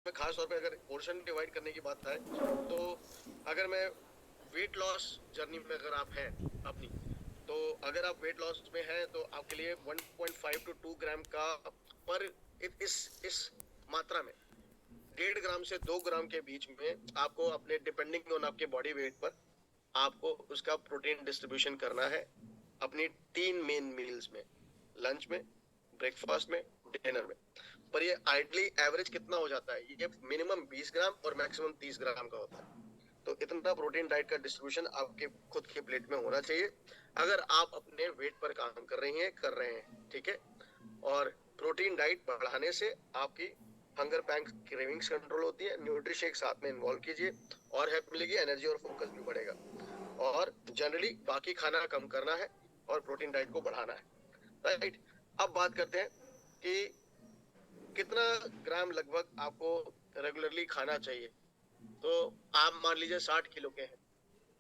इसमें खास तौर पे अगर पोर्शन डिवाइड करने की बात है, तो अगर मैं वेट लॉस जर्नी में अगर आप हैं अपनी, तो अगर आप वेट लॉस में हैं तो आपके लिए 1.5 टू 2 ग्राम का पर इस मात्रा में 1.5 ग्राम से 2 ग्राम के बीच में आपको अपने डिपेंडिंग ऑन आपके बॉडी वेट पर आपको उसका प्रोटीन डिस्ट्रीब्यूशन करना है अपनी 3 मेन मील्स में, लंच में, ब्रेकफास्ट में, डिनर में। पर ये आइडली एवरेज कितना हो जाता है, ये मिनिमम 20 ग्राम और मैक्सिमम 30 ग्राम का होता है। तो इतना प्रोटीन डाइट का डिस्ट्रीब्यूशन आपके खुद के प्लेट में होना चाहिए अगर आप अपने वेट पर काम कर रहे हैं, ठीक है। और प्रोटीन डाइट बढ़ाने से आपकी हंगर पैंग क्रेविंग्स कंट्रोल होती है, न्यूट्रिशेक साथ में इन्वॉल्व कीजिए और हेल्प मिलेगी, एनर्जी और फोकस भी बढ़ेगा। और जनरली बाकी खाना कम करना है और प्रोटीन डाइट को बढ़ाना है, राइट। अब बात करते हैं कि कितना ग्राम लगभग आपको रेगुलरली खाना चाहिए। तो आप मान लीजिए 60 किलो के हैं,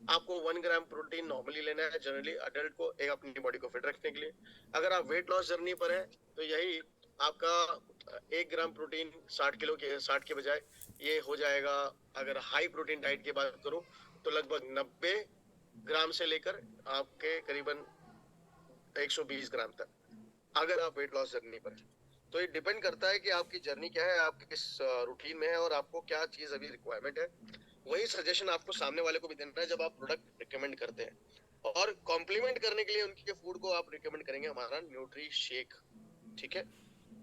आपको 1 ग्राम प्रोटीन नॉर्मली लेना है जनरली अडल्ट को, एक अपनी बॉडी को फिट रखने के लिए। अगर आप वेट लॉस जर्नी पर है तो यही आपका 1 ग्राम प्रोटीन 60 के बजाय ये हो जाएगा। अगर हाई प्रोटीन डाइट की बात करूं तो लगभग 90 ग्राम से लेकर आपके करीबन 120 ग्राम तक, अगर आप वेट लॉस जर्नी पर है। तो ये डिपेंड करता है कि आपकी जर्नी क्या है, आप किस रूटीन में है और आपको क्या चीज अभी रिक्वायरमेंट है। वही सजेशन आपको सामने वाले को भी देना है जब आप प्रोडक्ट रिकमेंड करते हैं। और कॉम्प्लीमेंट करने के लिए उनके फूड को आप रिकमेंड करेंगे हमारा न्यूट्री शेक, ठीक है।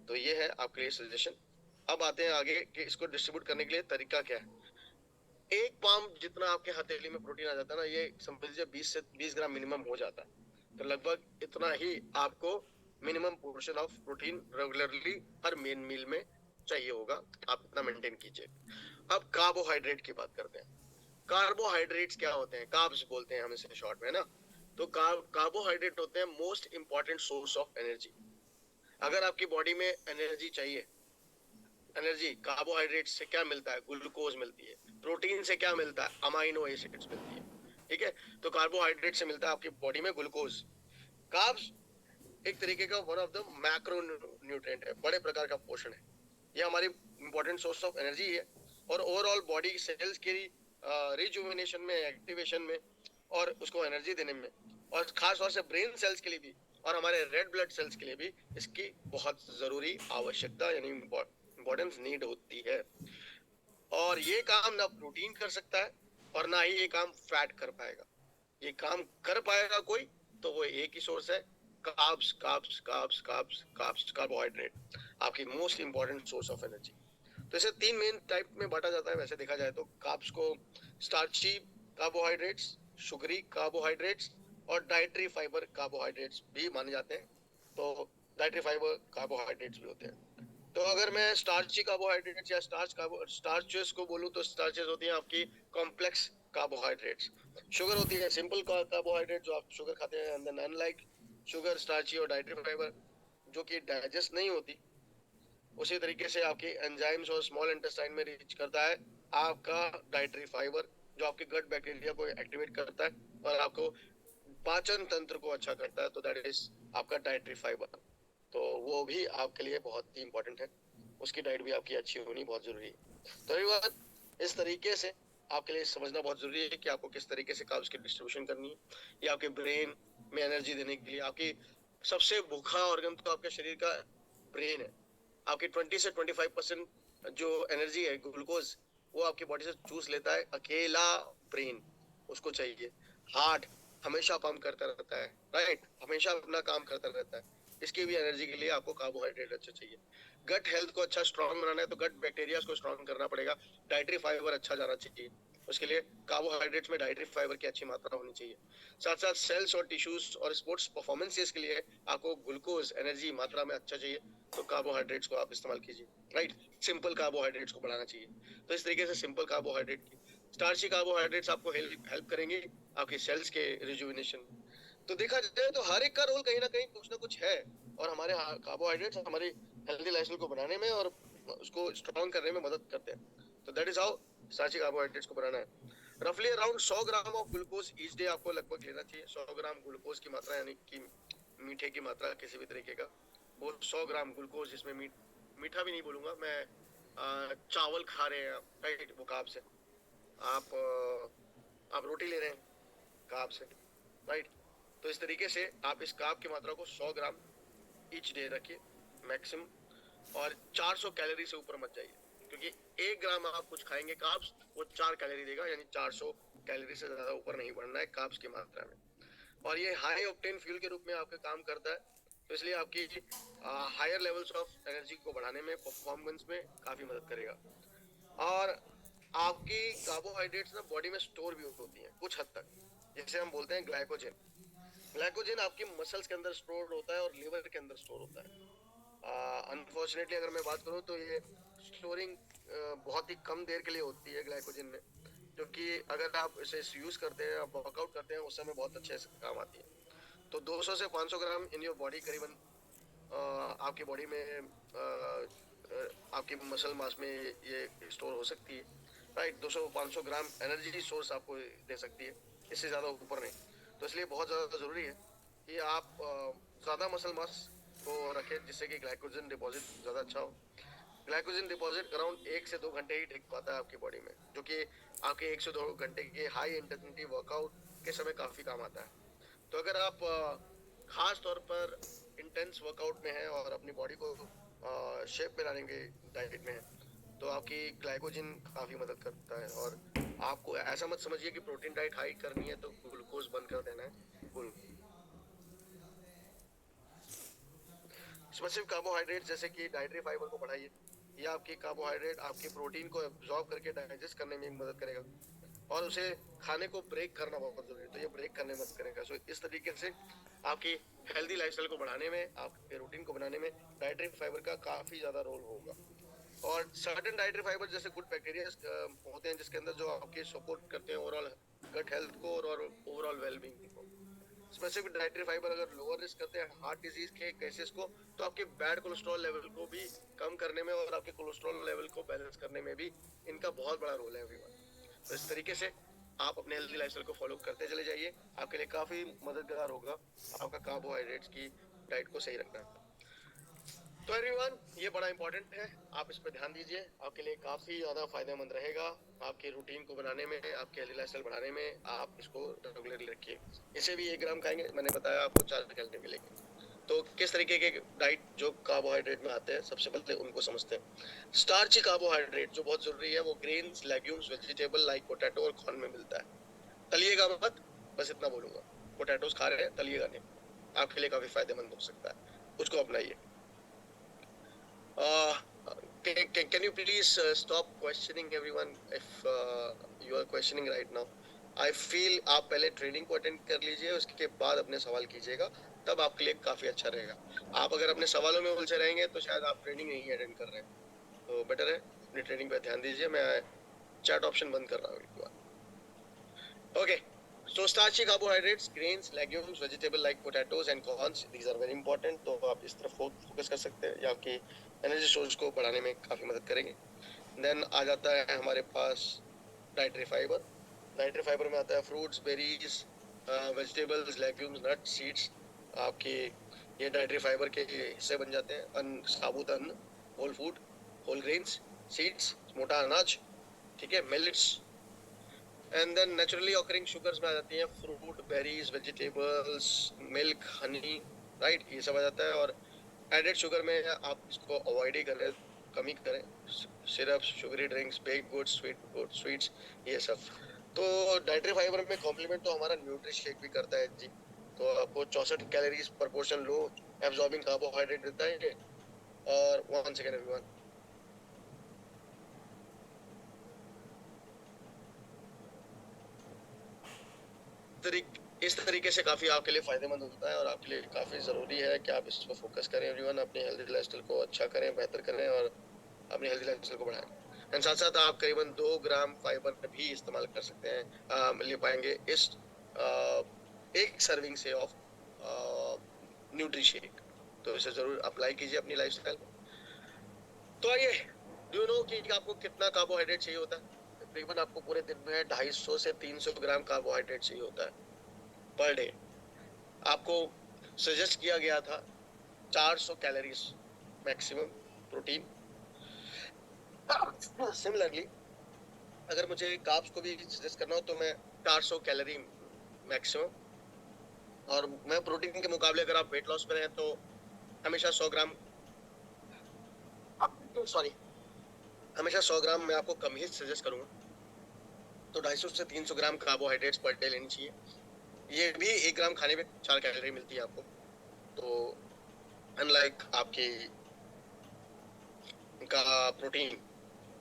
तो ये है आपके लिए सजेशन। अब आते हैं आगे कि इसको डिस्ट्रीब्यूट करने के लिए तरीका क्या है। एक पाम जितना आपके हथेली में प्रोटीन आ जाता है ना, ये समझ लीजिए 20 से 20 ग्राम मिनिमम हो जाता है। तो लगभग इतना ही आपको minimum portion of protein regularly हर मेन मील में चाहिए होगा, आप इतना मेंटेन कीजिए। अब कार्बोहाइड्रेट की बात करते हैं। कार्बोहाइड्रेट्स क्या होते हैं, कार्ब्स बोलते हैं हम इसे शॉर्ट में ना। तो कार्बोहाइड्रेट होते हैं most important source of energy. अगर आपकी बॉडी में एनर्जी चाहिए, एनर्जी कार्बोहाइड्रेट से क्या मिलता है, ग्लूकोज मिलती है। प्रोटीन से क्या मिलता है, अमाइनो एसिड्स मिलती है, ठीक है। तो कार्बोहाइड्रेट से मिलता है आपकी बॉडी में ग्लूकोज। कार्ब्स एक तरीके का one of the macro nutrient है, बड़े प्रकार का पोषण है। ये हमारी इंपॉर्टेंट सोर्स ऑफ एनर्जी है और ओवरऑल बॉडी सेल्स के रिजुविनेशन में, एक्टिवेशन में और उसको एनर्जी देने में, और खास तौर से ब्रेन सेल्स के लिए भी और हमारे रेड ब्लड सेल्स के लिए भी इसकी बहुत जरूरी आवश्यकता यानी इम्पोर्टेंस नीड होती है। और ये काम ना प्रोटीन कर सकता है और ना ही ये काम फैट कर पाएगा। ये काम कर पाएगा कोई तो वो एक ही सोर्स है, carbs carbs carbs carbs carbs, carbohydrate, आपकी most important source of energy. तो इसे 3 मेन टाइप में बांटा जाता है वैसे देखा जाए तो। कार्ब्स को स्टार्ची कार्बोहाइड्रेट्स, शुगरी कार्बोहाइड्रेट्स और डाइटरी फाइबर कार्बोहाइड्रेट्स भी माने जाते हैं। तो डाइटरी फाइबर कार्बोहाइड्रेट्स भी होते हैं। तो अगर मैं स्टार्ची कार्बोहाइड्रेट्स या स्टार्चेस को बोलूं तो स्टार्चेस होती हैं आपकी कॉम्प्लेक्स कार्बोहाइड्रेट्स। शुगर होती है सिंपल कार्बोहाइड्रेट जो आप शुगर खाते हैं, and then unlike sugar, starchy और डाइटरी फाइबर जो कि डाइजेस्ट नहीं होती, उसी तरीके से आपकी एंजाइम्स और स्मॉल इंटेस्टाइन में रीच करता है आपका डाइटरी फाइबर, जो आपके गट बैक्टीरिया को एक्टिवेट करता है और आपको पाचन तंत्र को अच्छा करता है। तो दैट इज आपका डाइटरी फाइबर। तो वो भी आपके लिए बहुत ही इंपॉर्टेंट है, उसकी डाइट भी आपकी अच्छी होनी बहुत जरूरी है। तो अभी बात इस तरीके से आपके लिए समझना बहुत जरूरी है कि आपको किस तरीके से कार्ब्स की डिस्ट्रीब्यूशन करनी है। ये आपके ब्रेन में एनर्जी देने के लिए, आपकी सबसे भूखा ऑर्गन तो आपके शरीर का ब्रेन है। आपकी 20 से 25% जो एनर्जी है ग्लूकोज, वो आपकी बॉडी से चूस लेता है अकेला ब्रेन, उसको चाहिए। हार्ट हमेशा पंप करता रहता है, राइट, हमेशा अपना काम करता रहता है, इसकी भी एनर्जी के लिए आपको कार्बोहाइड्रेट अच्छा चाहिए। गट हेल्थ को अच्छा स्ट्रांग बनाना है तो गट बैक्टीरिया को स्ट्रांग करना पड़ेगा, डाइटरी फाइबर अच्छा जाना चाहिए। उसके लिए कार्बोहाइड्रेट्स में डाइटरी फाइबर की अच्छी मात्रा होनी चाहिए। साथ साथ सेल्स और टिश्यूज और स्पोर्ट्स परफॉर्मेंसेस के लिए आपको ग्लूकोज एनर्जी मात्रा में अच्छा चाहिए, तो कार्बोहाइड्रेट्स को आप इस्तेमाल कीजिए, राइट। सिंपल कार्बोहाइड्रेट्स को बढ़ाना चाहिए। तो इस तरीके से सिंपल कार्बोहाइड्रेट की, स्टार्ची कार्बोहाइड्रेट्स आपको हेल्प करेंगे आपकी सेल्स के रिजुविनेशन में। तो देखा जाए तो हर एक का रोल कहीं ना कुछ है, और हमारे कार्बोहाइड्रेट्स हमारी हेल्दी लाइफस्टाइल को बनाने में और उसको स्ट्रॉन्ग करने में मदद करते हैं। तो that is how starchy carbohydrates को बनाना है। रफली around 100 gram of glucose each day आपको लगभग लेना चाहिए। 100 ग्राम ग्लूकोज की मात्रा यानी कि मीठे की मात्रा किसी भी तरीके का, वो 100 ग्राम ग्लूकोज, जिसमें मीठा भी नहीं बोलूंगा मैं, चावल खा रहे हैं राइट, वो कार्ब से। आप रोटी ले रहे हैं, कार्ब से, राइट। तो इस तरीके से आप इस कार्ब की मात्रा को 100 ग्राम ईच डे रखिए मैक्सिमम, और 400 कैलोरी से ऊपर मत जाइए, क्योंकि 1 ग्राम आप कुछ खाएंगे कार्ब्स, वो 4 कैलोरी देगा, यानी 400 कैलोरी से ज्यादा ऊपर नहीं बढ़ना है कार्ब्स की मात्रा में। और ये हाई ऑक्टेन फ्यूल के रूप में आपका काम करता है, तो इसलिए आपकी हायर लेवल्स ऑफ एनर्जी को बढ़ाने में, परफॉर्मेंस में काफी मदद करेगा। और आपकी कार्बोहाइड्रेट्स ना बॉडी में स्टोर भी होती हैं कुछ हद तक, जैसे हम बोलते हैं ग्लाइकोजन। ग्लाइकोजन आपकी मसल्स के अंदर स्टोर होता है और लिवर के अंदर स्टोर होता है। अनफॉर्चुनेटली अगर मैं बात करूं तो ये स्टोरिंग बहुत ही कम देर के लिए होती है ग्लाइकोजन में, क्योंकि अगर आप इसे यूज करते हैं, आप वर्कआउट करते हैं, उस समय बहुत अच्छे से काम आती है। तो 200 से 500 ग्राम इन योर बॉडी करीबन आपकी बॉडी में आपकी मसल मास में ये स्टोर हो सकती है, राइट। 200-500 ग्राम एनर्जी सोर्स आपको दे सकती है, इससे ज़्यादा ऊपर नहीं। तो इसलिए बहुत ज़्यादा ज़रूरी है कि आप ज़्यादा मसल मास को रखें, जिससे कि ग्लाइकोजन डिपॉजिट ज़्यादा अच्छा हो। ग्लाइकोजन डिपॉजिट अराउंड 1 से 2 घंटे ही टिक पाता है आपकी बॉडी में, जो कि आपके 1 से 2 घंटे के हाई इंटेंसिटी वर्कआउट के समय काफ़ी काम आता है। तो अगर आप खास तौर पर इंटेंस वर्कआउट में हैं और अपनी बॉडी को शेप में लाने के डाइट में है, तो आपकी ग्लाइकोजन काफ़ी मदद करता है। और आपको ऐसा मत समझिए कि प्रोटीन डाइट हाई करनी है तो ग्लूकोज बंद कर देना है। स्पेसिफिक कार्बोहाइड्रेट जैसे कि डाइटरी फाइबर को बढ़ाइए, या आपकी कार्बोहाइड्रेट आपके प्रोटीन को एब्जॉर्ब करके डाइजेस्ट करने में मदद करेगा, और उसे खाने को ब्रेक करना बहुत जरूरी है, तो ये ब्रेक करने में मदद करेगा। सो इस तरीके से आपकी हेल्दी लाइफस्टाइल को बढ़ाने में, आपके रूटीन को बनाने में डाइटरी फाइबर का काफी ज्यादा रोल होगा। और सर्टेन डाइटरी फाइबर जैसे गुड बैक्टीरिया होते हैं, जिसके अंदर जो आपके सपोर्ट करते हैं ओवरऑल गट हेल्थ को और ओवरऑल वेलबींग को। स्पेसिफिक डाइटरी फाइबर अगर लोअर रिस्क करते हैं हार्ट डिजीज के केसेस को, तो आपके बैड कोलेस्ट्रॉल लेवल को भी कम करने में और आपके कोलेस्ट्रॉल लेवल को बैलेंस करने में भी इनका बहुत बड़ा रोल है एवरीवन। तो इस तरीके से आप अपने हेल्दी लाइफस्टाइल को फॉलो करते चले जाइए, आपके लिए काफी मददगार होगा आपका कार्बोहाइड्रेट्स की डाइट को सही रखना। तो एवरीवन, ये बड़ा इंपॉर्टेंट है, आप इस पर ध्यान दीजिए, आपके लिए काफी ज्यादा फायदेमंद रहेगा आपके रूटीन को बनाने में, आपके हेल्दी लाइफस्टाइल बढ़ाने में। आप इसको रेगुलरली रखिए। इसे भी 1 ग्राम खाएंगे, मैंने बताया आपको 4 कैलोरी मिलेगी। तो किस तरीके के डाइट जो कार्बोहाइड्रेट में आते हैं, सबसे पहले उनको समझते हैं। स्टार्ची कार्बोहाइड्रेट जो बहुत जरूरी है, वो grains, legumes, vegetable like potato और कॉर्न में मिलता है। तलिएगा मत, बस इतना बोलूंगा, पोटैटोस खा रहे हैं, तलिएगा नहीं, आपके लिए काफी फायदेमंद हो सकता है, उसको अपनाइए। Can you please stop questioning everyone if you are questioning right now? I feel आप पहले ट्रेनिंग को अटेंड कर लीजिए, उसके बाद अपने सवाल कीजिएगा, तब आपके लिए काफी अच्छा रहेगा। आप अगर अपने सवालों में उलझे रहेंगे तो शायद आप ट्रेनिंग नहीं अटेंड कर रहे हैं, तो बेटर है अपनी ट्रेनिंग पे ध्यान दीजिए। मैं चैट ऑप्शन बंद कर रहा हूँ। Okay, so starchy carbohydrates, grains, legumes, vegetable like potatoes and corns, these are very important। तो आप इस तरफ फोकस कर सकते हैं, या आपकी एनर्जी सोर्स को बढ़ाने में काफी मदद करेंगे। देन आ जाता है हमारे पास डाइटरी फाइबर। डाइटरी फाइबर में आता है fruits, berries, vegetables, legumes, nuts, seeds. आपके ये डाइटरी फाइबर के हिस्से बन जाते हैं। अन्न, साबुत अन्न, whole food, whole grains, seeds, मोटा अनाज, ठीक है, millets. And then naturally occurring sugars में आ जाती हैं fruit, berries, vegetables, milk, honey, right, ये सब आ जाता है। और एडेड शुगर में आप इसको अवॉइड ही करें, कमी करें, syrups, sugary drinks, baked goods, sweets, ये सब। तो डाइटरी फाइबर में कॉम्प्लीमेंट तो हमारा न्यूट्री शेक भी करता है जी। तो आपको 64 कैलोरीज पर पोर्शन लो एब्जॉर्बिंग कार्बोहाइड्रेट देता है। और वन सेकेंड एवरीवन, इस तरीके से काफी आपके लिए फायदेमंद होता है, और आपके लिए काफी जरूरी है कि आप इस पर फोकस करें एवरीवन, अपनी हेल्दी लाइफस्टाइल को अच्छा करें, बेहतर करें, और अपनी हेल्दी लाइफस्टाइल को बढ़ाएं। एंड साथ साथ आप करीबन 2 ग्राम फाइबर भी इस्तेमाल कर सकते हैं, ले पाएंगे इस एक सर्विंग से ऑफ न्यूट्री शेक। तो इसे जरूर अप्लाई कीजिए अपनी लाइफस्टाइल में। तो आइए, डू यू नो कि आपको कितना कार्बोहाइड्रेट चाहिए होता है? तकरीबन आपको पूरे दिन में 250 से 300 ग्राम कार्बोहाइड्रेट चाहिए होता है पर डे। आपको सजेस्ट किया गया था 400 कैलोरीज मैक्सिमम प्रोटीन, सिमिलरली अगर मुझे कार्ब्स को भी सजेस्ट करना हो तो मैं 400 कैलोरी मैक्सिमम, और मैं प्रोटीन के मुकाबले अगर आप वेट लॉस पर हैं तो हमेशा 100 ग्राम, सॉरी, हमेशा 100 ग्राम मैं आपको कम ही सजेस्ट करूंगा। तो 250 से 300 ग्राम कार्बोहाइड्रेट्स पर डे लेनी चाहिए। ये भी 1 ग्राम खाने में 4 कैलोरी मिलती है आपको। तो अनलाइक आपकी का प्रोटीन,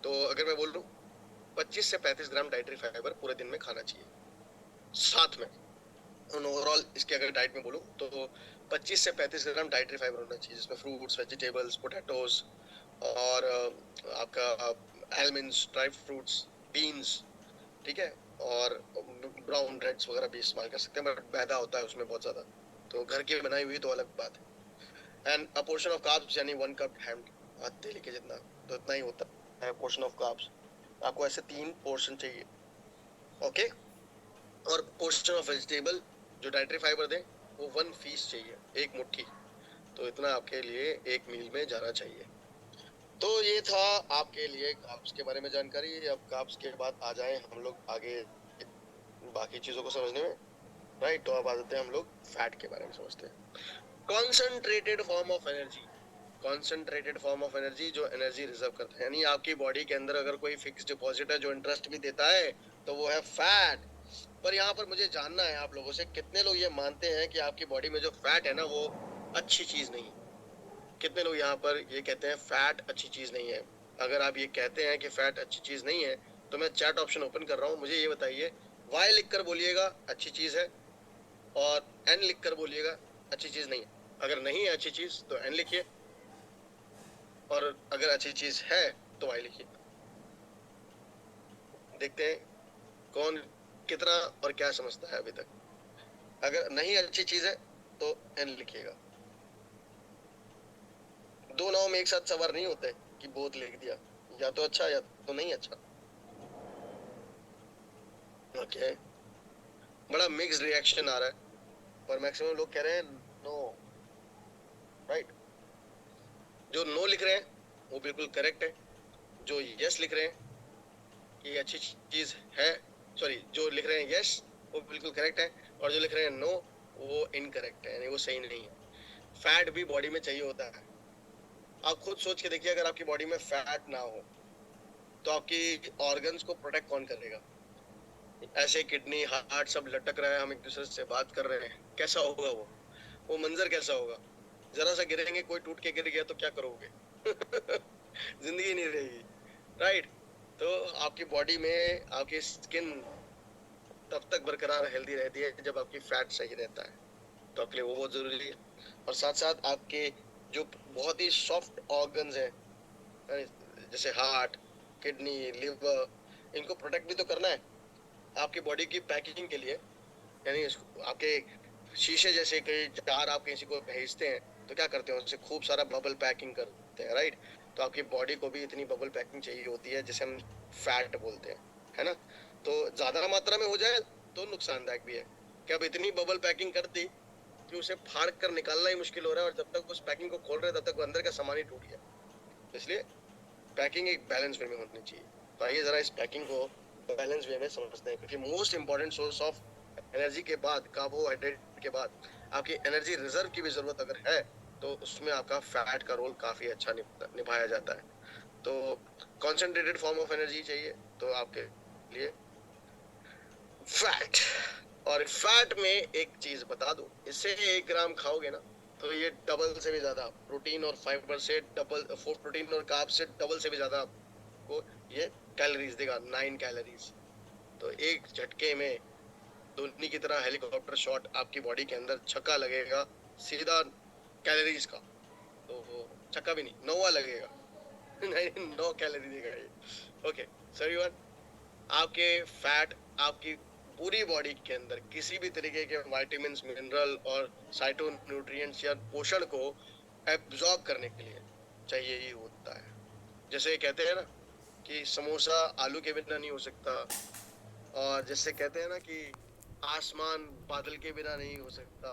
तो अगर मैं बोल लूँ 25 से 35 ग्राम डाइटरी फाइबर पूरे दिन में खाना चाहिए। साथ में ओवरऑल इसके अगर डाइट में बोलूँ तो 25 से 35 ग्राम डाइटरी फाइबर होना चाहिए, जिसमें फ्रूट्स, वेजिटेबल्स, पोटैटोज और आपका आलमंड्स, ड्राई फ्रूट्स, बीन्स, ठीक है, और ब्राउन ब्रेड्स वगैरह भी इस्तेमाल कर सकते हैं, बट मैदा होता है उसमें बहुत ज्यादा, तो घर की बनाई हुई तो अलग बात है। And a portion of carbs यानी 1 कप हैम डेली के जितना, तो इतना ही होता है पोर्शन ऑफ कार्ब्स। आपको ऐसे 3 पोर्शन चाहिए, ओके। और पोर्शन ऑफ वेजिटेबल जो डाइटरी फाइबर दे वो 1 फीस चाहिए, 1 मुट्ठी। तो इतना आपके लिए एक मील में जाना चाहिए। तो ये था आपके लिए कार्ब्स के बारे में जानकारी। अब कार्ब्स के बाद आ जाएं हम लोग आगे बाकी चीजों को समझने में, राइट। तो अब आ जाते हैं हम लोग फैट के बारे में समझते हैं। Concentrated form of energy, concentrated form of energy जो एनर्जी रिजर्व करता है, यानी आपकी बॉडी के अंदर अगर कोई फिक्स डिपॉजिट है जो इंटरेस्ट भी देता है तो वो है फैट। पर यहाँ पर मुझे जानना है आप लोगों से, कितने लोग ये मानते हैं कि आपकी बॉडी में जो फैट है ना वो अच्छी चीज नहीं? कितने लोग यहाँ पर ये कहते हैं फैट अच्छी चीज नहीं है? अगर आप ये कहते हैं कि फैट अच्छी चीज नहीं है तो मैं चैट ऑप्शन ओपन कर रहा हूँ, मुझे ये बताइए। वाई लिख कर बोलिएगा अच्छी चीज है, और एन लिख कर बोलिएगा अच्छी चीज नहीं है। अगर नहीं है अच्छी चीज तो एन लिखिए, और अगर अच्छी चीज है तो वाई लिखिए। देखते हैं कौन कितना और क्या समझता है अभी तक। अगर नहीं अच्छी चीज है तो एन लिखिएगा। दो नाव में एक साथ सवार नहीं होते कि बोथ लिख दिया, या तो अच्छा या तो नहीं अच्छा। ओके, बड़ा मिक्स रिएक्शन आ रहा है, पर मैक्सिमम लोग कह रहे हैं नो, राइट। जो नो लिख रहे हैं वो बिल्कुल करेक्ट है, जो यस लिख रहे हैं कि अच्छी चीज है, सॉरी, जो लिख रहे हैं यस वो बिल्कुल करेक्ट है, और जो लिख रहे हैं नो वो इनकरेक्ट है, यानी वो सही नहीं है। फैट भी बॉडी में चाहिए होता है। आप खुद सोच के देखिए, अगर आपकी बॉडी में फैट ना हो तो आपकी ऑर्गन्स को प्रोटेक्ट कौन करेगा? ऐसे किडनी, हार्ट सब लटक रहा है, हम एक दूसरे से बात कर रहे हैं, कैसा होगा वो मंजर कैसा होगा? जरा सा गिरेंगे, कोई टूट के गिर गया तो क्या करोगे? जिंदगी नहीं रहेगी, राइट। तो आपकी बॉडी में आपकी स्किन तब तक बरकरार हेल्दी रहती है जब आपकी फैट सही रहता है, तो आपके लिए वो बहुत जरूरी है। और साथ साथ आपके जो बहुत ही सॉफ्ट ऑर्गन्स हैं, जैसे हार्ट, किडनी, लिवर, इनको प्रोटेक्ट भी तो करना है आपकी बॉडी की पैकिंग के लिए। यानी आपके शीशे जैसे कई जार आप किसी को भेजते हैं तो क्या करते हैं, उससे खूब सारा बबल पैकिंग करते हैं, राइट। तो आपकी बॉडी को भी इतनी बबल पैकिंग चाहिए होती है, जिसे हम फैट बोलते हैं, है ना। तो ज्यादा मात्रा में हो जाए तो नुकसानदायक भी है, कि अब इतनी बबल पैकिंग कर दी कि उसे फाड़ कर निकालना ही मुश्किल हो रहा है, और जब तक उस पैकिंग को खोल रहे हैं तब तक अंदर का सामान ही टूट गया। इसलिए पैकिंग एक बैलेंस वे में होनी चाहिए। तो आइए जरा इस पैकिंग को बैलेंस वे में समझते हैं, क्योंकि most important source of energy के बाद, कार्बोहाइड्रेट के बाद आपकी एनर्जी रिजर्व की भी जरूरत अगर है तो उसमें आपका फैट का रोल काफी अच्छा निभाया जाता है। तो कॉन्सेंट्रेटेड फॉर्म ऑफ एनर्जी चाहिए तो आपके लिए फैट। और फैट में एक चीज बता दूं, इससे 1 ग्राम खाओगे ना तो ये डबल से भी ज्यादा प्रोटीन और फाइबर से डबल, प्रोटीन और कार्ब से डबल से भी ज्यादा आपको ये कैलोरीज देगा, 9 कैलोरीज। तो एक झटके में धोनी की तरह हेलीकॉप्टर शॉट आपकी बॉडी के अंदर छक्का लगेगा सीधा कैलोरीज का। तो छक्का भी नहीं, नौवा लगेगा। नहीं, 9 कैलोरी देगा ये। ओके, सो एवरीवन, आपके फैट आपकी पूरी बॉडी के अंदर किसी भी तरीके के विटामिन्स, मिनरल और साइटो न्यूट्रिएंट्स या पोषण को एब्जॉर्ब करने के लिए चाहिए ही होता है। जैसे कहते हैं ना कि समोसा आलू के बिना नहीं हो सकता, और जैसे कहते हैं ना कि आसमान बादल के बिना नहीं हो सकता,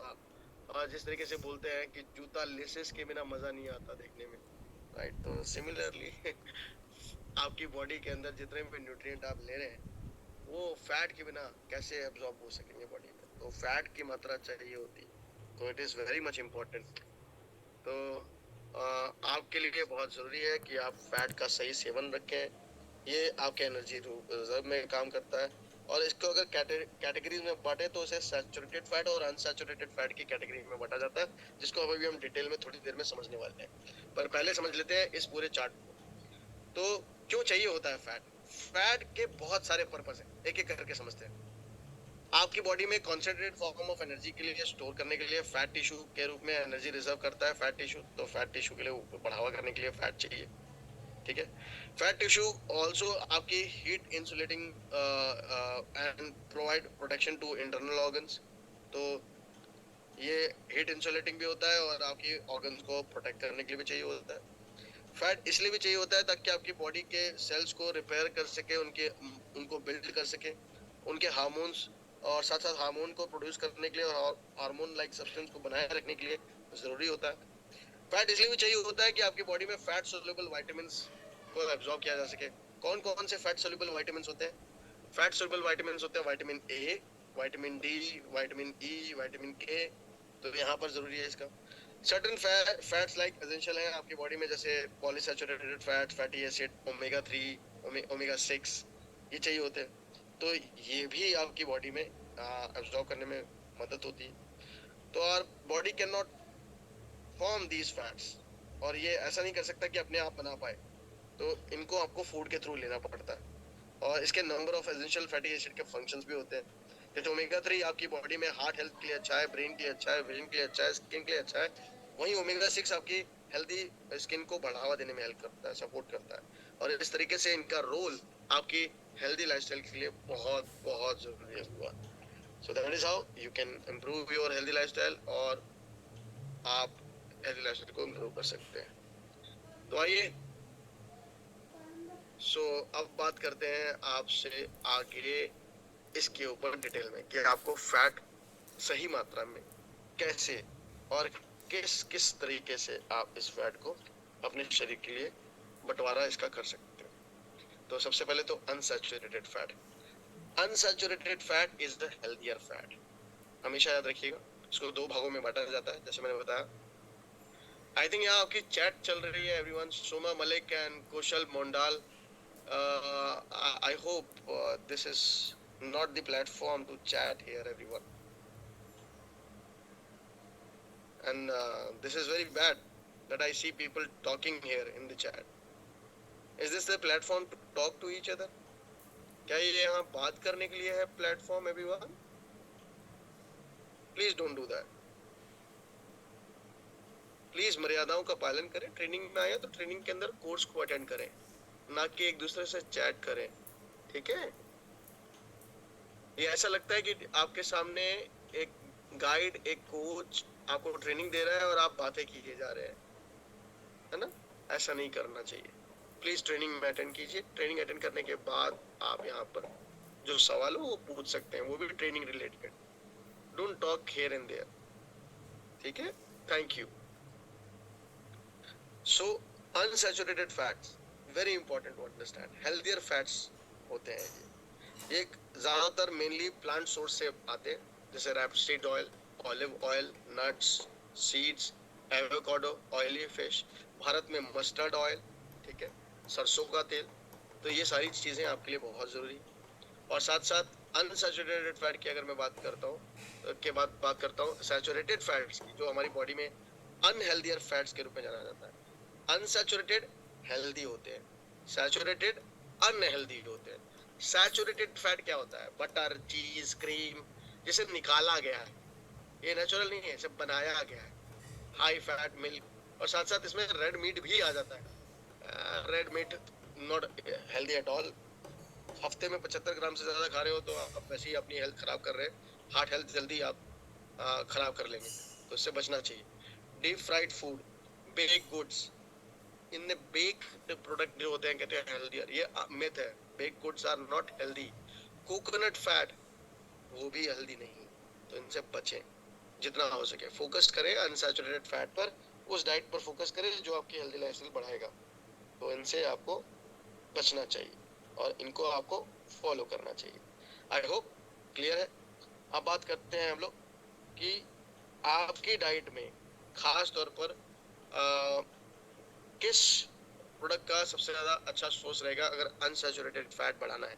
और जिस तरीके से बोलते हैं कि जूता लेसेस के बिना मजा नहीं आता देखने में, राइट। तो सिमिलरली आपकी बॉडी के अंदर जितने भी न्यूट्रिएंट आप ले रहे हैं वो फैट के बिना कैसे एब्जॉर्ब हो सकेंगे बॉडी में, तो फैट की मात्रा चाहिए होती है, तो it is very much important. तो आपके लिए बहुत ज़रूरी है कि आप फैट का सही सेवन रखें, ये आपके एनर्जी रिजर्व में काम करता है। और इसको अगर कैटेगरीज में बांटे तो उसे सैचुरेटेड फैट और अनसैचुरेटेड फैट की कैटेगरी में बांटा जाता है, जिसको अभी हम डिटेल में थोड़ी देर में समझने वाले हैं। पर पहले समझ लेते हैं इस पूरे चार्ट को। तो क्यों चाहिए होता है फैट? फैट के बहुत सारे पर्पस हैं, एक एक करके समझते हैं। आपकी बॉडी में कॉन्सेंट्रेटेड फॉर्म ऑफ एनर्जी के लिए स्टोर करने के लिए फैट टिश्यू के रूप में एनर्जी रिजर्व करता है फैट टिश्यू, तो फैट टिश्यू के लिए बढ़ावा करने के लिए फैट चाहिए, ठीक है। फैट टिश्यू ऑल्सो आपकी heat insulating and provide protection to internal organs, तो ये हीट इंसुलेटिंग भी होता है और आपकी ऑर्गन्स को प्रोटेक्ट करने के लिए भी चाहिए होता है। फैट इसलिए भी चाहिए होता है ताकि आपकी बॉडी के सेल्स को रिपेयर कर सके, उनको बिल्ड कर सके, उनके हार्मोन्स और साथ साथ हार्मोन को प्रोड्यूस करने के लिए और हार्मोन लाइक सब्सटेंस को बनाए रखने के लिए जरूरी होता है। फैट इसलिए भी चाहिए होता है कि आपकी बॉडी में फैट सोल्यूबल विटामिन्स को एब्जॉर्ब किया जा सके। कौन कौन से फैट सोल्यूबल विटामिन्स होते हैं? फैट सोल्यूबल विटामिन्स होते हैं vitamin A, vitamin D, vitamin E, vitamin के, तो यहाँ पर जरूरी है इसका। सर्टेन फैट्स लाइक एसेंशियल है आपकी बॉडी में, जैसे polyunsaturated fat, fatty acid, omega 3, omega 6, ये चाहिए होते हैं, तो ये भी आपकी बॉडी में एब्जॉर्ब करने में मदद होती है। तो और body can not form these fats, और ये ऐसा नहीं कर सकता कि अपने आप बना पाए, तो इनको आपको फूड के थ्रू लेना पड़ता है। और इसके number of essential fatty acid के फंक्शंस भी होते हैं, जैसे ओमेगा 3 आपकी बॉडी में हार्ट हेल्थ के लिए अच्छा है, ब्रेन के लिए अच्छा है, विजन के लिए अच्छा है, स्किन के लिए अच्छा है। वहीं ओमेगा 6 आपकी हेल्दी स्किन को बढ़ावा देने में हेल्प करता है, सपोर्ट करता है, और इस तरीके से इनका रोल आपकी हेल्दी लाइफस्टाइल के लिए बहुत बहुत जरूरी है हुआ। So that is how you can improve your healthy lifestyle, और आप हेल्दी लाइफस्टाइल को इम्प्रूव कर सकते हैं। तो आइए, अब बात करते हैं आपसे आगे इसके ऊपर डिटेल में कि आपको फैट सही मात्रा में कैसे और किस किस तरीके से आप इस फैट को अपने शरीर के लिए बंटवारा इसका कर सकते हैं। तो सबसे पहले तो unsaturated fat. Unsaturated fat is the healthier fat, हमेशा याद रखिएगा। इसको दो भागों में बांटा जाता है, जैसे मैंने बताया। आई थिंक यहाँ आपकी चैट चल रही है everyone, Soma Malik and Kaushal Mondal. I hope this is not the platform to chat here, everyone. And this is very bad that I see people talking here in the chat. Is this the platform to talk to each other? क्या ये यहाँ बात करने के लिए है platform everyone? Please don't do that. Please मर्यादाओं का पालन करें। ट्रेनिंग में आया तो ट्रेनिंग के अंदर कोर्स को अटेंड करें, ना कि एक दूसरे से चैट करें, ठीक है। ये ऐसा लगता है कि आपके सामने एक गाइड, एक कोच आपको ट्रेनिंग दे रहा है और आप बातें किए जा रहे हैं, है ना। ऐसा नहीं करना चाहिए। प्लीज ट्रेनिंग में अटेंड कीजिए। ट्रेनिंग अटेंड करने के बाद आप यहाँ पर जो सवाल हो वो पूछ सकते हैं, वो भी training related. Don't talk here and there, ठीक है। Thank you. So unsaturated fats very important to understand. Healthier fats होते हैं ये एक ज्यादातर मेनली प्लांट सोर्स से आते हैं, जैसे rapeseed oil, olive oil, nuts, seeds, avocado, oily fish, Bharat में मस्टर्ड ऑयल, ठीक है, सरसों का तेल। तो ये सारी चीजें आपके लिए बहुत जरूरी। और साथ साथ अनसैचुरेटेड फैट की अगर मैं बात करता हूँ सैचुरेटेड फैट्स की, जो हमारी बॉडी में अनहेल्दियर फैट्स के रूप में जाना जाता है। अनसैचुरेटेड हेल्दी होते हैं, सैचुरेटेड अनहेल्दी होते हैं। सैचुरेटेड फैट क्या होता है? बटर, चीज, क्रीम, जिसे निकाला गया है, ये नेचुरल नहीं है, इसे बनाया गया है। हाई फैट मिल्क, और साथ साथ इसमें रेड मीट भी आ जाता है। Red meat not healthy at all. हफ्ते में 75 ग्राम से ज्यादा खा रहे हो तो आप वैसे ही अपनी हेल्थ खराब कर रहे हैं। हार्ट हेल्थ जल्दी आप खराब कर लेंगे, तो इससे बचना चाहिए। Deep fried food, bake goods, इनमें बेक प्रोडक्ट जो होते हैं कहते हैं हेल्दियर, ये मिथ है। Bake goods are not healthy. Coconut fat, वो भी हेल्दी नहीं, तो इनसे बचें जितना हो सके। फोकस करें अनसैचुरेटेड फैट पर, उस डाइट पर फोकस करें जो आपकी हेल्दी लाइफस्टाइल बढ़ाएगा, तो इनसे आपको बचना चाहिए और इनको आपको फॉलो करना चाहिए। आई होप क्लियर है। अब बात करते हैं हम लोग कि आपकी डाइट में खास तौर पर किस प्रोडक्ट का सबसे ज्यादा अच्छा सोर्स रहेगा अगर अनसैचुरेटेड फैट बढ़ाना है।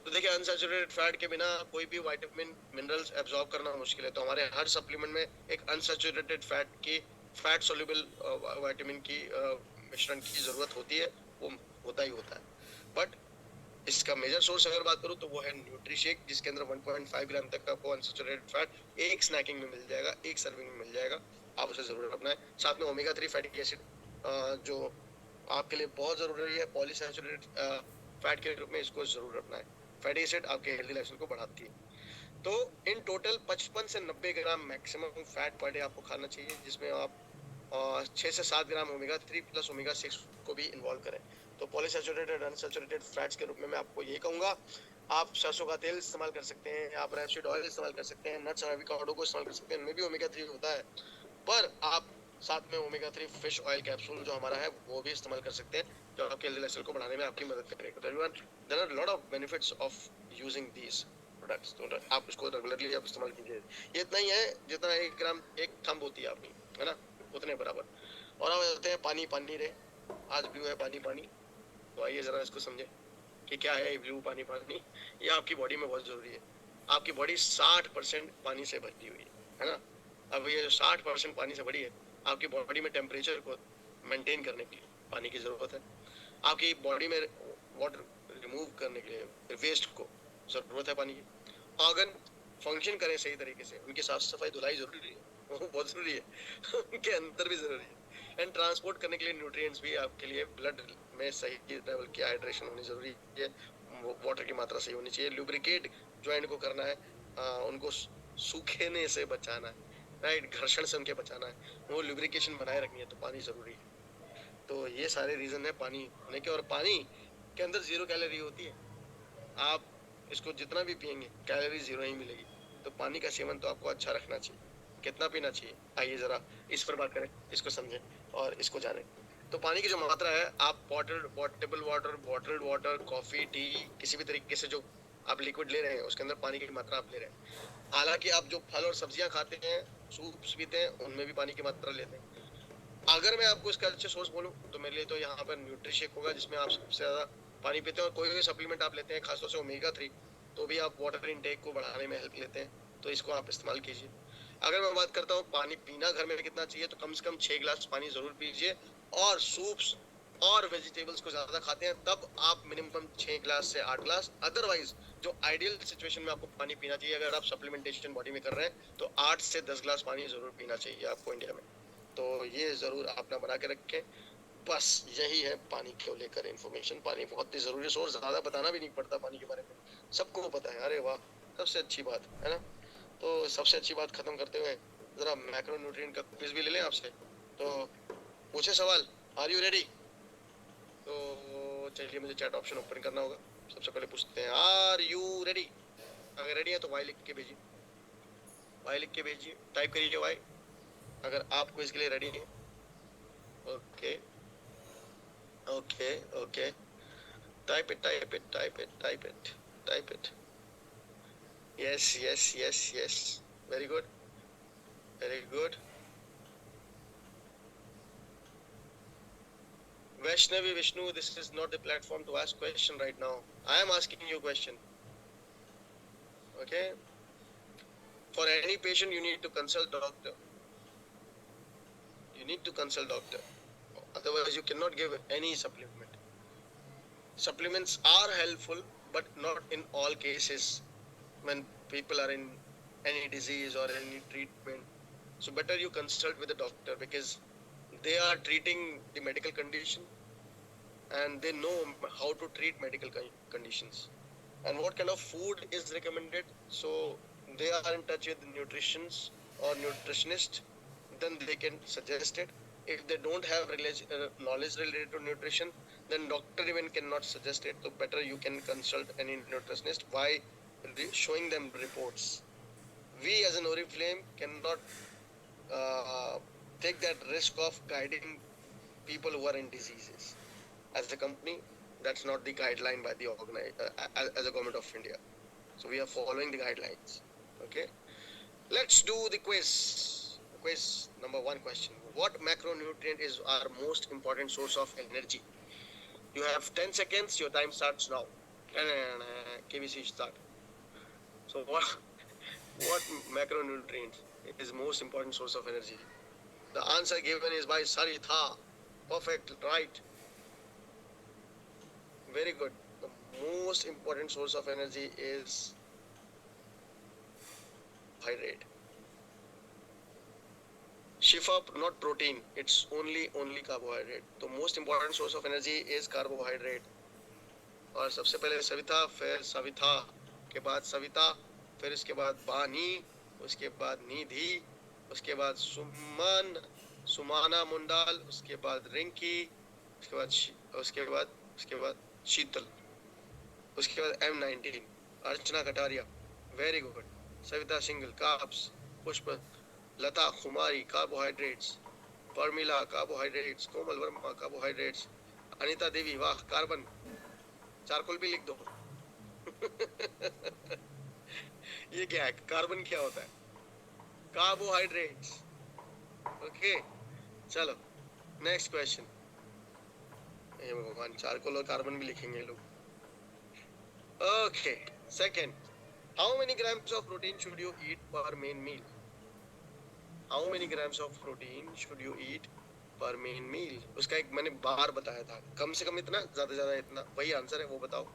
तो देखिए, अनसैचुरेटेड फैट के बिना कोई भी विटामिन मिनरल्स एब्जॉर्ब करना मुश्किल है, तो हमारे हर सप्लीमेंट में एक अनसैचुरेटेड फैट सोल्यूबल विटामिन की मिश्रण की जरूरत होती है, वो होता ही होता है। बट इसका मेजर सोर्स अगर बात करूं तो वो है न्यूट्रीशेक, जिसके अंदर 1.5 ग्राम तक का आपको अनसैचुरेटेड फैट एक स्नैकिंग में मिल जाएगा, एक सर्विंग में मिल जाएगा। आप उसे जरूर अपनाएं। साथ में ओमेगा 3 फैटी एसिड जो आपके लिए बहुत जरूरी है पॉलीसैचुरेटेड फैट के रूप में, इसको जरूर अपनाएं। फैटी एसिड आपके हेल्दी लाइफस्टाइल को बढ़ाती है। तो इन टोटल 55 से 90 ग्राम मैक्सिमम फैट पर डे आपको खाना चाहिए, जिसमें आप 6 से 7 ग्राम ओमेगा 3 प्लस ओमेगा 6 को भी इन्वॉल्व करें। तो पॉलीसैचुरेटेड अनसैचुरेटेड फैट्स के रूप में मैं आपको ये कहूंगा, आप सरसों का तेल इस्तेमाल कर सकते हैं, आप रैपसीड ऑयल इस्तेमाल कर सकते हैं, नट्स और एवोकाडो को इस्तेमाल कर सकते हैं, इनमें भी ओमेगा 3 होता है। पर आप साथ में ओमेगा 3 फिश ऑयल कैप्सूल जो हमारा है वो भी इस्तेमाल कर सकते हैं, जो आपके हेल्दी लाइफस्टाइल को बढ़ाने में आपकी मदद करेगा। तो everyone, there are lot of benefits of using these products. तो आप इसको रेगुलरली आप इस्तेमाल कीजिए। ये इतना ही है जितना 1 ग्राम एक थंब होती है आपकी, है ना, उतने बराबर। और हम कहते हैं पानी पानी रे, आज ब्लू है पानी पानी। तो आइए जरा इसको समझे कि क्या है ब्लू पानी पानी। ये आपकी बॉडी में बहुत जरूरी है। आपकी बॉडी 60% पानी से भरी हुई है ना। अब ये जो 60% पानी से भरी है, आपकी बॉडी में टेम्परेचर को मेंटेन करने के लिए पानी की जरूरत है। आपकी बॉडी में वाटर रिमूव करने के लिए वेस्ट को जरूरत है पानी की। ऑर्गन फंक्शन करें सही तरीके से, उनकी साफ सफाई धुलाई जरूरी है, वो बहुत जरूरी है। उनके अंदर भी जरूरी है। एंड ट्रांसपोर्ट करने के लिए न्यूट्रिएंट्स भी आपके लिए ब्लड में सही लेवल की हाइड्रेशन होनी जरूरी है, वाटर की मात्रा सही होनी चाहिए। लुब्रिकेट ज्वाइंट को करना है, उनको सूखेने से बचाना है, राइट, घर्षण से उनके बचाना है, वो लुब्रिकेशन बनाए रखनी है, तो पानी जरूरी है। तो ये सारे रीजन है पानी होने के। और पानी के अंदर 0 कैलोरी होती है। आप इसको जितना भी पियेंगे कैलोरी 0 ही मिलेगी। तो पानी का सेवन तो आपको अच्छा रखना चाहिए। कितना पीना चाहिए, आइए जरा इस पर बात करें, इसको समझें और इसको जानें। तो पानी की जो मात्रा है, आप बॉटल्ड वाटर, कॉफी, टी, किसी भी तरीके से जो आप लिक्विड ले रहे हैं उसके अंदर पानी की मात्रा आप ले रहे हैं। हालांकि आप जो फल और सब्जियां खाते हैं, सूप्स पीते हैं, उनमें भी पानी की मात्रा लेते हैं। अगर मैं आपको इसका अच्छे सोर्स बोलूं तो मेरे लिए तो यहाँ पर न्यूट्रीशेक होगा, जिसमें आप सबसे ज्यादा पानी पीते हैं। और कोई भी सप्लीमेंट आप लेते हैं, खासतौर से ओमेगा 3, तो भी आप वाटर इनटेक को बढ़ाने में हेल्प लेते हैं, तो इसको आप इस्तेमाल कीजिए। अगर मैं बात करता हूँ पानी पीना घर में कितना चाहिए, तो कम से कम 6 गिलास पानी जरूर पीजिए। और सूप्स और वेजिटेबल्स को ज्यादा खाते हैं तब आप मिनिमम 6 गिलास से 8 गिलास। अदरवाइज जो आइडियल सिचुएशन में आपको पानी पीना चाहिए, अगर आप सप्लीमेंटेशन बॉडी में कर रहे हैं, तो 8 से 10 गिलास पानी जरूर पीना चाहिए आपको इंडिया में। तो ये जरूर अपना बना के रखें। बस यही है पानी को लेकर इन्फॉर्मेशन। पानी बहुत ही जरूरी सोर्स, ज्यादा बताना भी नहीं पड़ता पानी के बारे में, सबको पता है। अरे वाह, सबसे अच्छी बात है ना। तो सबसे अच्छी बात खत्म करते हुए जरा मैक्रोन्यूट्रिएंट का क्विज भी ले लें आपसे। तो पूछे सवाल, आर यू रेडी? तो चलिए, मुझे चैट ऑप्शन ओपन करना होगा। सबसे पहले पूछते हैं, आर यू रेडी? अगर रेडी है तो वाई लिख के भेजिए, वाई लिख के भेजिए, टाइप करिए वाई अगर आप क्विज के लिए रेडी हैं। Okay okay okay, type it, type it, type it, type it, type it. Yes, yes, yes, yes. Very good, very good. Vaishnavi Vishnu, this is not the platform to ask question right now. I am asking you question. Okay. For any patient, you need to consult doctor. You need to consult doctor. Otherwise, you cannot give any supplement. Supplements are helpful, but not in all cases when people are in any disease or any treatment. So better you consult with a doctor, because they are treating the medical condition and they know how to treat medical conditions and what kind of food is recommended. So they are in touch with nutritionists or nutritionist, then they can suggest it. If they don't have knowledge related to nutrition, then doctor even cannot suggest it. So better you can consult any nutritionist by showing them reports. We as an Oriflame cannot uh, take that risk of guiding people who are in diseases. As a company, That's not the guideline by the as a government of India. So we are following the guidelines. Okay. Let's do the quiz. Quiz number one question. What macronutrient is our most important source of energy? You have 10 seconds. Your time starts now. KBC start. So what macronutrient is most important source of energy? The answer given is by Saritha. Perfect, right? Very good. The most important source of energy is hydrate. Shifa, not protein. It's only carbohydrate. The most important source of energy is carbohydrate. और सबसे पहले सविता, फिर सविता के बाद सविता, फिर इसके बाद बानी, उसके बाद निधि, उसके बाद सुमन, सुमाना मुंडाल, उसके बाद रिंकी, उसके बाद शीतल, उसके बाद M19, Archana Kataria, very good, Savita Singal, carbs, Pushp, Lata Kumari, carbohydrates, Parmila carbohydrates, Komal Verma carbohydrates, Anita Devi वाह कार्बन, चारकोल भी लिख दो। ये क्या है? कार्बन क्या होता है? कार्बोहाइड्रेट्स। ओके, चलो नेक्स्ट क्वेश्चन। हे भगवान, चारकोल और कार्बन भी लिखेंगे लोग। Okay, second, how many grams of protein should you eat per main meal? How many grams of protein should you eat per main मील? उसका एक मैंने बार बताया था, कम से कम इतना, ज्यादा से ज्यादा इतना, वही आंसर है। वो बताओ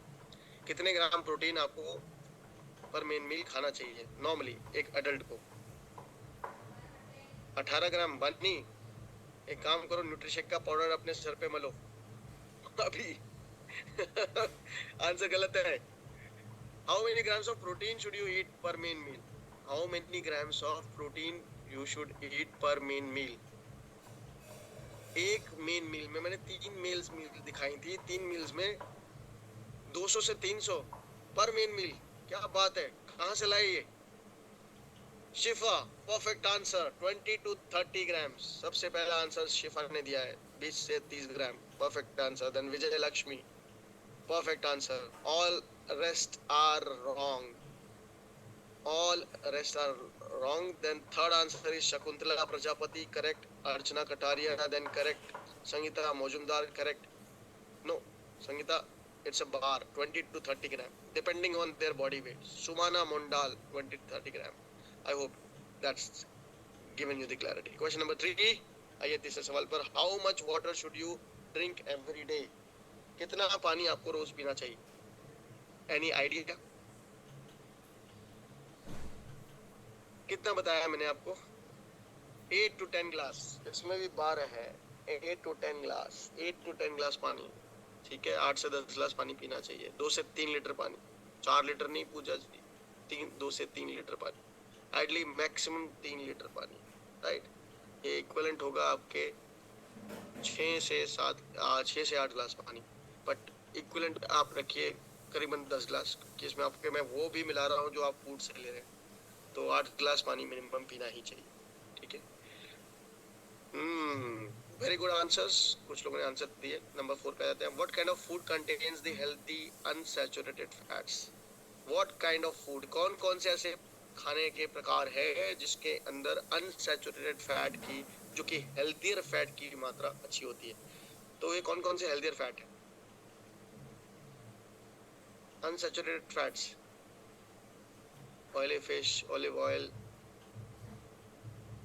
कितने ग्राम प्रोटीन आपको पर मेन मील खाना चाहिए नॉर्मली एक अडल्ट को? 18 ग्राम। बनी, एक काम करो, न्यूट्रिशेक का पाउडर अपने सर पे मलो अभी। आंसर गलत है। How many grams of protein should you eat per main meal? How many grams of protein you should eat per main मील? एक मेन मील में मैंने 3 मील्स दिखाई थी, 3 मील्स में 200 से 300 पर मेन मील। क्या बात है, कहां से लाई ये? शिफा, परफेक्ट आंसर, 20 to 30 ग्राम। सबसे पहला आंसर शिफा ने दिया है, 20 से 30 gram, perfect answer. Then Vijay Lakshmi, perfect answer. All rest are wrong, all rest are wrong. Then third answer is Shakuntala Prajapati, correct. Archana Kataria, then correct. Sangeeta Mojumdar, correct. No, Sangeeta, it's a bar, 20 to 30 gram, depending on their body weight. Sumana Mondal, 20 to 30 gram. I hope that's given you the clarity. Question number 3, आइए तीसरे सवाल पर, how much water should you drink every day? कितना पानी आपको रोज पीना चाहिए? Any idea? कितना बताया मैंने आपको? 8 to 10 ग्लास। इसमें भी 12 है। 8 to 10 ग्लास, 8 to 10 ग्लास पानी, ठीक है। 8 से 10 ग्लास पानी पीना चाहिए। 2 से 3 लीटर पानी, 4 लीटर नहीं पूजा जी, 2 से 3 लीटर पानी, आइडली मैक्सिमम 3 लीटर पानी, राइट। ये इक्विवेलेंट होगा आपके 6 से 8 ग्लास पानी, बट इक्विवेलेंट आप रखिए करीबन 10 ग्लास, कि इसमें आपके मैं वो भी मिला रहा हूँ जो आप फूड से ले रहे हैं, तो 8 ग्लास पानी मिनिमम पीना ही चाहिए, ठीक है। वेरी गुड आंसर्स, कुछ लोगों ने आंसर दिए। नंबर 4 पे आते हैं, what kind of food contains the healthy unsaturated fats? What kind of food, कौन कौन से ऐसे खाने के प्रकार है जिसके अंदर अनसैचुरेटेड फैट की, जो कि हेल्दियर फैट की मात्रा अच्छी होती है? तो ये कौन कौन से हेल्दियर फैट है? Unsaturated fats, oily fish, olive oil,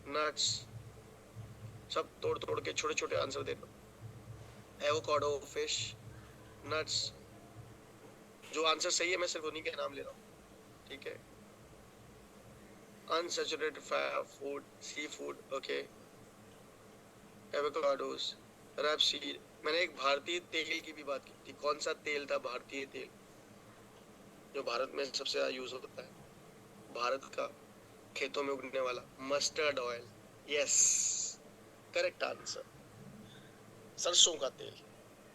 nuts, सब तोड़ के छोटे छोटे आंसर दे दो। एवोकाडो, फिश, नट्स, जो आंसर सही है मैं सिर्फ उन्हीं के नाम ले रहा हूँ, ठीक है। Unsaturated food, sea food, okay, avocados, rapeseed. मैंने एक भारतीय तेल की भी बात की थी, कौन सा तेल था? भारतीय तेल, जो भारत में सबसे ज्यादा यूज होता है, भारत का खेतों में उगने वाला, mustard oil. Yes, correct answer, सरसों का तेल,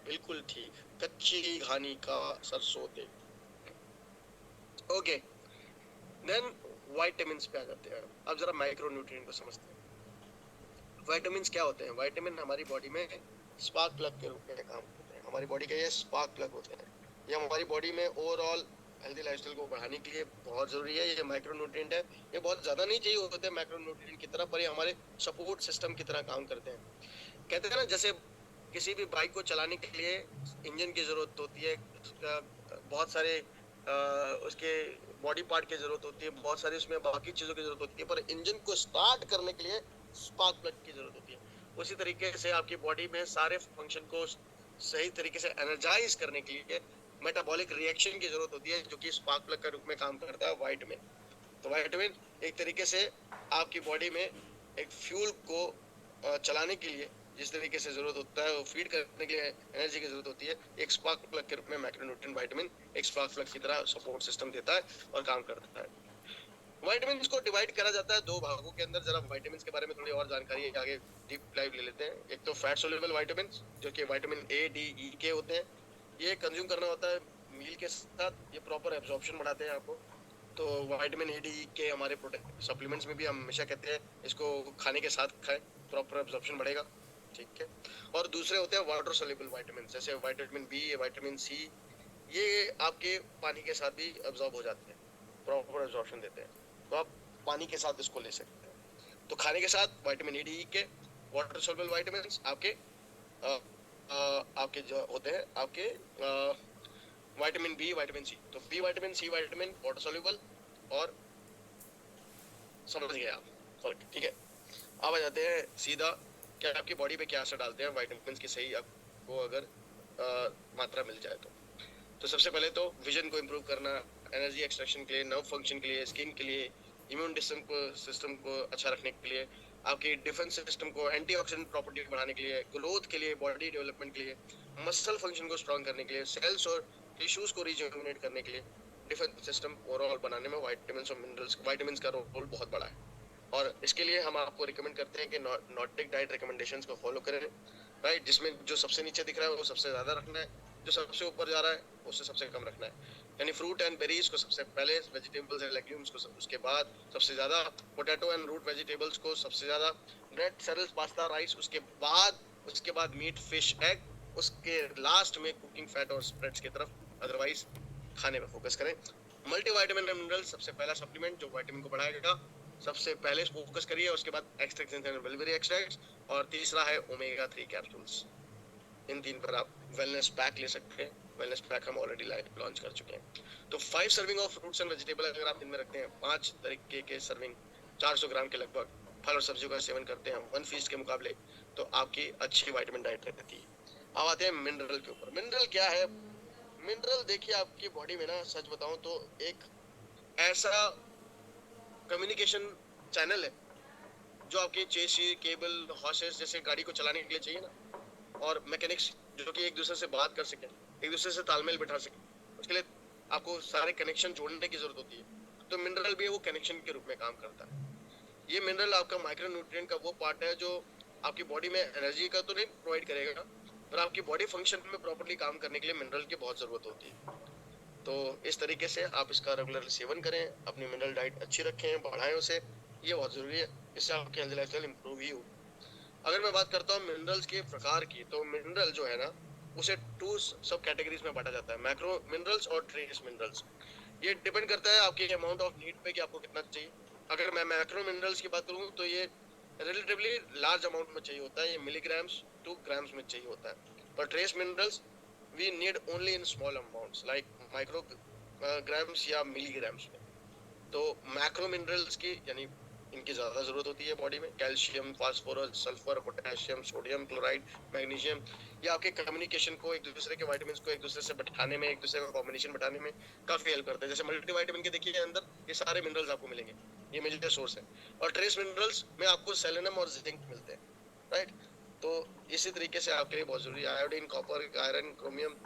बिल्कुल ठीक, कच्ची घानी का सरसों तेल। ओके, देन विटामिन्स पे आ जाते हैं। अब जरा माइक्रोन्यूट्रिएंट को समझते हैं। विटामिन्स क्या होते हैं? विटामिन हमारी बॉडी में स्पार्क प्लग के रूप में काम करते हैं। हमारी बॉडी के ये स्पार्क प्लग होते हैं। ये हमारी बॉडी में ओवरऑल हेल्दी लाइफस्टाइल को बढ़ाने के लिए बहुत जरूरी है। ये माइक्रोन्यूट्रिएंट है, ये बहुत ज्यादा नहीं चाहिए होते माइक्रोन्यूट्रिएंट की तरह, पर ये हमारे सपोर्ट सिस्टम की तरह काम करते हैं। कहते हैं ना, जैसे किसी भी बाइक को चलाने के लिए इंजन की जरूरत होती है, बहुत सारे उसके बॉडी पार्ट की जरूरत होती है, बहुत सारी उसमें बाकी चीजों की जरूरत होती है, पर इंजन को स्टार्ट करने के लिए स्पार्क प्लग की जरूरत होती है। उसी तरीके से आपकी बॉडी में सारे फंक्शन को सही तरीके से एनर्जाइज करने के लिए मेटाबॉलिक रिएक्शन की जरूरत होती है, जो कि स्पार्क प्लग के रूप में काम करता है विटामिन। तो विटामिन एक तरीके से आपकी बॉडी में एक फ्यूल को चलाने के लिए जिस तरीके से जरूरत होता है, वो फीड करने के लिए एनर्जी की जरूरत होती है, एक स्पार्क प्लग के रूप में मैक्रोन्यूट्रिएंट विटामिन एक स्पार्क प्लग की तरह सपोर्ट सिस्टम देता है और काम करता है। विटामिन को डिवाइड करा जाता है दो भागों के अंदर। जरा विटामिन के बारे में थोड़ी और जानकारी आगे डीप डाइव ले लेते हैं। एक तो फैट सोल्यूबल विटामिन, जो कि विटामिन ए, डी, ई के होते हैं। ये कंज्यूम करना होता है मील के साथ, ये प्रॉपर एब्जॉर्प्शन बढ़ाते हैं आपको। तो विटामिन ए, डी, ई के हमारे सप्लीमेंट्स में भी हम हमेशा कहते हैं इसको खाने के साथ खाएं, प्रॉपर एब्जॉर्प्शन बढ़ेगा, ठीक है। और दूसरे होते हैं वाटर सोल्यूबल विटामिन, जैसे विटामिन बी, विटामिन सी, ये आपके पानी के साथ भी एब्जॉर्ब हो जाते हैं, प्रॉपर एब्जॉर्प्शन देते हैं, तो आप पानी के साथ इसको ले सकते हैं। तो खाने के साथ विटामिन ए, डी, ई के वाटर सोल्यूबल विटामिन आपके आपके जो होते हैं आपके विटामिन बी, विटामिन सी। तो B vitamin, C vitamin water soluble, और समझ गए आप फर्क, ठीक है। अब आ जाते हैं सीधा क्या आपकी बॉडी पे क्या असर डालते हैं विटामिन की सही आपको अगर मात्रा मिल जाए तो सबसे पहले तो विजन को इम्प्रूव करना, एनर्जी एक्सट्रैक्शन के लिए, नर्व फंक्शन के लिए, स्किन के लिए, इम्यून सिस्टम को अच्छा रखने के लिए, आपकी डिफेंस सिस्टम को, एंटीऑक्सीडेंट प्रॉपर्टी बढ़ाने के लिए, ग्रोथ के लिए, बॉडी डेवलपमेंट के लिए, मसल फंक्शन को स्ट्रॉन्ग करने के लिए, सेल्स और टिश्यूज को रिजुविनेट करने के लिए, डिफेंस सिस्टम ओवरऑल बनाने में विटामिन और मिनरल्स, विटामिन का रोल बहुत बड़ा है। और इसके लिए हम आपको रिकमेंड करते हैं कि नॉर्डिक डाइट रिकमेंडेशंस को फॉलो करें, राइट, जिसमें जो सबसे नीचे दिख रहा है वो सबसे ज्यादा रखना है, जो सबसे ऊपर जा रहा है उससे सबसे कम रखना है। यानी फ्रूट एंड बेरीज को सबसे पहले, वेजिटेबल्स एंड लेग्यूम्स को उसके बाद सबसे ज्यादा, पोटैटो एंड रूट वेजिटेबल्स को सबसे ज्यादा, ब्रेड, सेरेल्स, पास्ता, राइस उसके बाद मीट, फिश, एग, उसके लास्ट में कुकिंग फैट और स्प्रेड्स की तरफ। अदरवाइज खाने में फोकस करें। मल्टीविटामिन एंड मिनरल सबसे पहला सप्लीमेंट जो विटामिन को बढ़ाएगा, सबसे पहले फोकस करिए। उसके बाद एक्सट्रैक्ट्स एंड बिलियरी एक्सट्रैक्ट्स, और तीसरा है ओमेगा 3 कैप्सूल्स। इन तीन पर आप वेलनेस पैक ले सकते हैं। वेलनेस पैक हम ऑलरेडी लॉन्च कर चुके हैं। तो 5 serving of fruits and vegetable अगर आप दिन में रखते हैं, 5 तरीके के सर्विंग, 400 ग्राम के लगभग फल और सब्जियों का सेवन करते हैं 1 फीस्ट के मुकाबले, तो आपकी अच्छी विटामिन डाइट रहती है। अब आते हैं मिनरल के ऊपर। मिनरल क्या है? मिनरल देखिए आपकी बॉडी में ना, सच बताऊं तो एक ऐसा कम्युनिकेशन चैनल है जो आपके चेसी, केबल, हॉर्सेस जैसे गाड़ी को चलाने के लिए चाहिए ना, और मैकेनिक्स जो कि एक दूसरे से बात कर सके, एक दूसरे से तालमेल बिठा सके, उसके लिए आपको सारे कनेक्शन जोड़ने की जरूरत होती है। तो मिनरल भी वो कनेक्शन के रूप में काम करता है। ये मिनरल आपका माइक्रोन्यूट्रिएंट का वो पार्ट है जो आपकी बॉडी में एनर्जी का तो नहीं प्रोवाइड करेगा, पर आपकी बॉडी फंक्शन में प्रॉपर्ली काम करने के लिए मिनरल की बहुत जरूरत होती है। तो इस तरीके से आप इसका रेगुलर सेवन करें, अपनी मिनरल डाइट अच्छी रखें, बढ़ाएं उसे, ये बहुत जरूरी है। इससे आपकी हेल्दी लाइफस्टाइल इंप्रूव ही हो। अगर मैं बात करता हूँ मिनरल्स के प्रकार की, तो मिनरल जो है ना, उसे 2 सब कैटेगरीज में बांटा जाता है, मैक्रो मिनरल्स और ट्रेस मिनरल्स। ये डिपेंड करता है आपके अमाउंट ऑफ नीड पे कि आपको कितना चाहिए। अगर मैं मैक्रो मिनरल्स की बात करूँ तो ये रिलेटिवली लार्ज अमाउंट में चाहिए होता है, ये मिलीग्राम्स टू ग्राम्स में चाहिए होता है। पर trace minerals we need only in small amounts like micro grams या मिलीग्राम्स में। तो मैक्रो मिनरल्स की यानी इनकी ज्यादा जरूरत होती है बॉडी में, calcium, phosphorus, sulphur, potassium, sodium chloride, magnesium. ये आपके कम्युनिकेशन को, एक दूसरे के विटामिन को एक दूसरे से बैठाने में, एक दूसरे का कॉम्बिनेशन बैठाने में काफी हेल्प करते हैं। जैसे मल्टीविटामिन के देखिए अंदर ये सारे मिनरल्स आपको मिलेंगे, ये मेजर सोर्स है। और ट्रेस मिनरल्स में आपको सेलेनियम और जिंक मिलते हैं, राइट। तो इसी तरीके से आपके लिए बहुत जरूरी है iodine, copper, iron, chromium,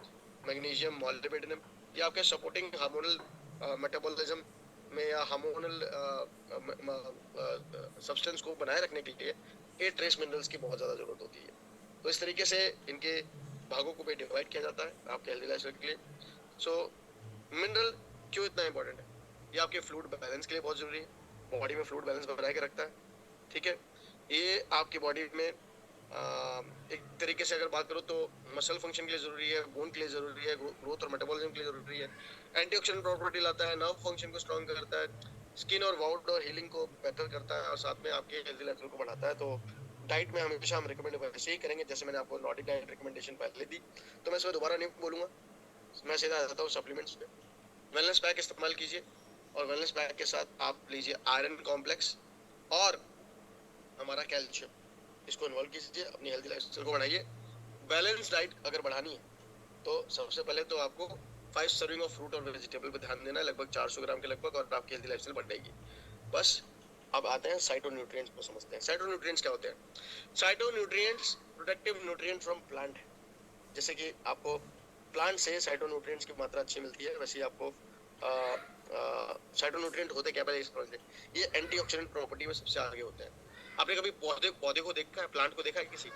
magnesium, molybdenum, ये आपके सपोर्टिंग हार्मोनल मेटाबॉलिज्म में या हार्मोनल सब्सटेंस को बनाए रखने के लिए ये ट्रेस मिनरल्स की बहुत ज़्यादा ज़रूरत होती है। तो इस तरीके से इनके भागों को भी डिवाइड किया जाता है आपके हेल्दी लाइफस्टाइल के लिए। सो मिनरल क्यों इतना इंपॉर्टेंट है? ये आपके फ्लूइड बैलेंस के लिए बहुत ज़रूरी है, बॉडी में फ्लूइड बैलेंस बनाए के रखता है, ठीक है। ये आपकी बॉडी में एक तरीके से अगर बात करूँ तो मसल फंक्शन के लिए ज़रूरी है, बोन के लिए ज़रूरी है, ग्रोथ और मेटाबॉलिज्म के लिए ज़रूरी है। एंटीऑक्सीडेंट प्रॉपर्टी लाता है, नर्व फंक्शन को स्ट्रॉन्ग करता है, स्किन और वाउंड और हीलिंग को बेहतर करता है और साथ में आपके हेल्दी लाइफस्टाइल को बढ़ाता है। तो डाइट में हमेशा हम रिकमेंड वैसे ही करेंगे जैसे मैंने आपको नॉर्डिक डाइट रिकमेंडेशन पहले दी, तो मैं इसमें दोबारा नहीं बोलूँगा। मैं सीधा आ जाता हूँ सप्लीमेंट्स पे। वेलनेस पैक इस्तेमाल कीजिए और वेलनेस पैक के साथ आप लीजिए आयरन कॉम्प्लेक्स और हमारा कैल्शियम, इसको इन्वॉल्व कीजिए, अपनी हेल्दी लाइफस्टाइल को बढ़ाइए। बैलेंस डाइट अगर बढ़ानी है तो सबसे पहले तो आपको 5 सर्विंग ऑफ फ्रूट और वेजिटेबल पे ध्यान देना है, लगभग 400 ग्राम के लगभग, और आपकी हेल्दी लाइफस्टाइल बढ़ जाएगी। बस अब आते हैं साइटोन्यूट्रिएंट्स को समझते हैं। साइटोन्यूट्रिएंट्स क्या होते हैं? साइटोन्यूट्रिएंट्स प्रोटेक्टिव न्यूट्रिएंट फ्रॉम प्लांट है। जैसे कि आपको प्लांट से साइटोन्यूट्रिएंट्स की मात्रा अच्छी मिलती है, वैसे ही आपको साइटोन्यूट्रिएंट होते क्या पहले समझ लें। ये एंटीऑक्सीडेंट प्रॉपर्टी में सबसे आगे होते हैं। आपने कभी पौधे पौधे को देखा है, प्लांट को देखा है किसी?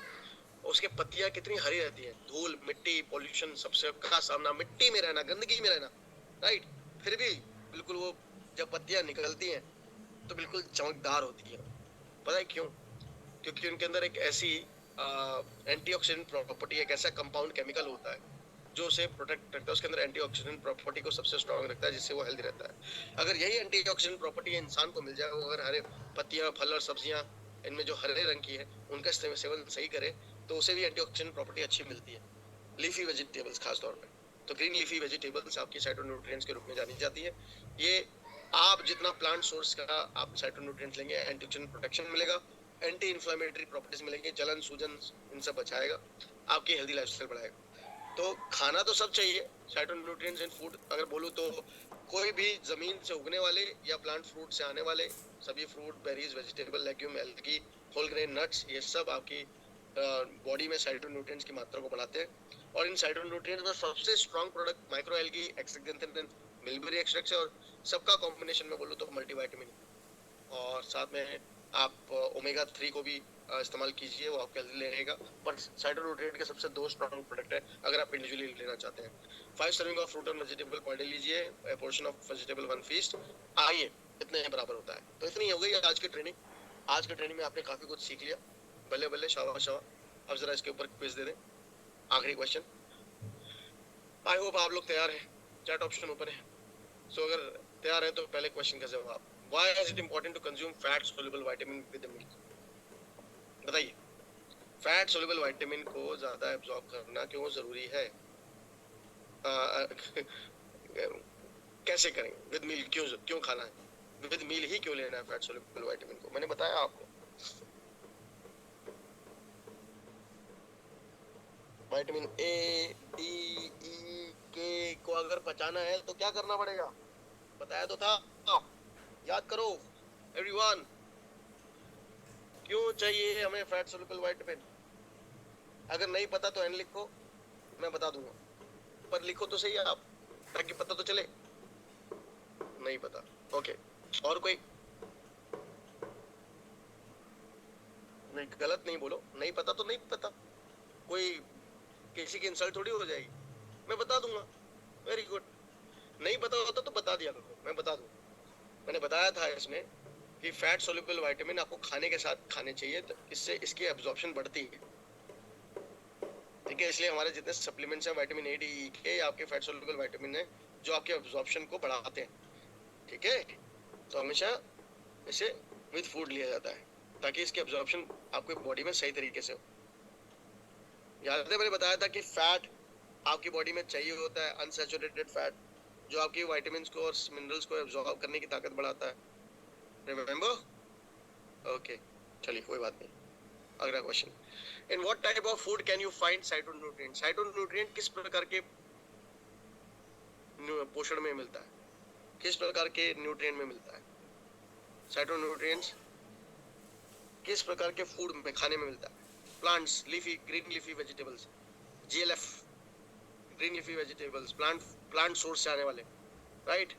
उसके पत्तियां कितनी हरी रहती है, धूल मिट्टी पॉल्यूशन सबसे का सामना, मिट्टी में रहना, गंदगी में रहना, राइट, फिर भी बिल्कुल वो जब पत्तियां निकलती हैं तो बिल्कुल चमकदार होती है। पता है क्यों? क्योंकि उनके अंदर एक ऐसी एंटीऑक्सीडेंट प्रॉपर्टी, एक ऐसा कंपाउंड केमिकल होता है जो उसे प्रोटेक्ट रखता है, उसके अंदर एंटीऑक्सीडेंट प्रॉपर्टी को सबसे स्ट्रांग रखता है, जिससे वो हेल्दी रहता है। अगर यही एंटीऑक्सीडेंट प्रॉपर्टी इंसान को मिल जाए, वो अगर हरे पत्तियां फल और सब्जियां इनमें जो हरे रंग की है उनका सेवन सही करे तो उसे भी एंटीऑक्सीडेंट प्रॉपर्टी अच्छी मिलती है। लीफी वेजिटेबल्स खास तौर पे, तो ग्रीन लीफी वेजिटेबल्स आपकी साइटोन्यूट्रिएंट्स के रूप में जानी जाती है। ये आप जितना प्लांट सोर्स का आप साइटोन्यूट्रिएंट्स लेंगे, एंटीऑक्सीडेंट प्रोटेक्शन मिलेगा, एंटी इन्फ्लेमेटरी प्रॉपर्टीज मिलेंगी, जलन सूजन इनसे बचाएगा, आपकी हेल्दी लाइफस्टाइल बढ़ाएगा। तो खाना तो सब चाहिए, साइटोन्यूट्रिएंट्स इन फूड अगर बोलूँ तो कोई भी जमीन से उगने वाले या प्लांट फ्रूट से आने वाले सभी fruit, berries, vegetable, legume, algae, whole grain nuts, ये सब आपकी बॉडी में साइटोन्यूट्रिएंट्स की मात्रा को बढ़ाते हैं। और इन साइटोन्यूट्रिएंट्स में सबसे strong product micro algae extract, mulberry extract है, और सबका कॉम्बिनेशन में बोलूँ तो मल्टीविटामिन, और साथ में आप ओमेगा 3 को भी इस्तेमाल कीजिए, वो आपके हेल्दी रहेगा। पर साइटोन्यूट्रिएंट के सबसे दो स्ट्रॉन्ग प्रोडक्ट है अगर आप इंडिविजुअली लेना चाहते हैं। 5 सर्विंग ऑफ फ्रूट और वेजिटेबल पर डे लीजिए, ए पोर्शन ऑफ वेजिटेबल 1 फीस्ट। आइए, इतने बराबर होता है। तो इतनी हो गई आज की ट्रेनिंग। आज की ट्रेनिंग में आपने काफी कुछ सीख लिया, बल्ले बल्ले, शाबाश शाबाश। अब जरा इसके ऊपर क्विज दे दें, आखिरी क्वेश्चन। आई होप आप लोग तैयार हैं, चैट ऑप्शन ओपन है। सो अगर तैयार है तो पहले क्वेश्चन का जवाब, Why is it important to consume fat soluble vitamin with the milk? बताइए, फैट सोल्यूबल विटामिन को ज्यादा एब्जॉर्ब करना क्यों जरूरी है? कैसे करेंगे? विद मील क्यों खाना है? विद मील ही क्यों लेना है फैट सोल्यूबल विटामिन को? मैंने बताया आपको, विटामिन ए, डी, ई, के को अगर पचाना है तो क्या करना पड़ेगा? बताया तो था, याद करो एवरीवन। क्यों चाहिए हमें फैट सोल्यूबल विटामिन? अगर नहीं पता तो एन लिखो, मैं बता दूंगा, पर लिखो तो सही आप, ताकि पता तो चले। नहीं पता, ओके। और कोई? नहीं, गलत नहीं बोलो, नहीं पता तो नहीं पता, कोई किसी की इंसल्ट थोड़ी हो जाएगी, मैं बता दूंगा। Very good. नहीं पता होता तो बता दिया करो, मैं बता दूं। मैंने बताया था इसमें कि फैट सोल्यूबल विटामिन आपको खाने के साथ खाने चाहिए, तो इससे इसकी एब्जॉर्प्शन बढ़ती है, ठीक है। इसलिए हमारे जितने सप्लीमेंट्स हैं विटामिन ए, डी, ई के, आपके फैट सोल्यूबल विटामिन है जो आपके एब्जॉर्प्शन को बढ़ाते हैं, ठीक है। तो हमेशा इसे विद फूड लिया जाता है ताकि इसकी एब्जॉर्प्शन आपके बॉडी में सही तरीके से हो। याद है मैंने बताया था कि फैट आपकी बॉडी में चाहिए होता है, अनसैचुरेटेड फैट, जो आपकी विटामिन्स को और मिनरल्स को एब्जॉर्ब करने की ताकत बढ़ाता है। रिमेंबर? ओके, चलिए कोई बात नहीं। अगला question, in what type of food can you find phytonutrient? Phytonutrient किस प्रकार के पोषण में मिलता है, किस प्रकार के न्यूट्रिएंट में मिलता है? साइटोन्यूट्रिएंट्स किस प्रकार के फूड में, खाने में मिलता है? Plants, leafy, green leafy vegetables, GLF, green leafy vegetables, plant source से आने वाले, राइट।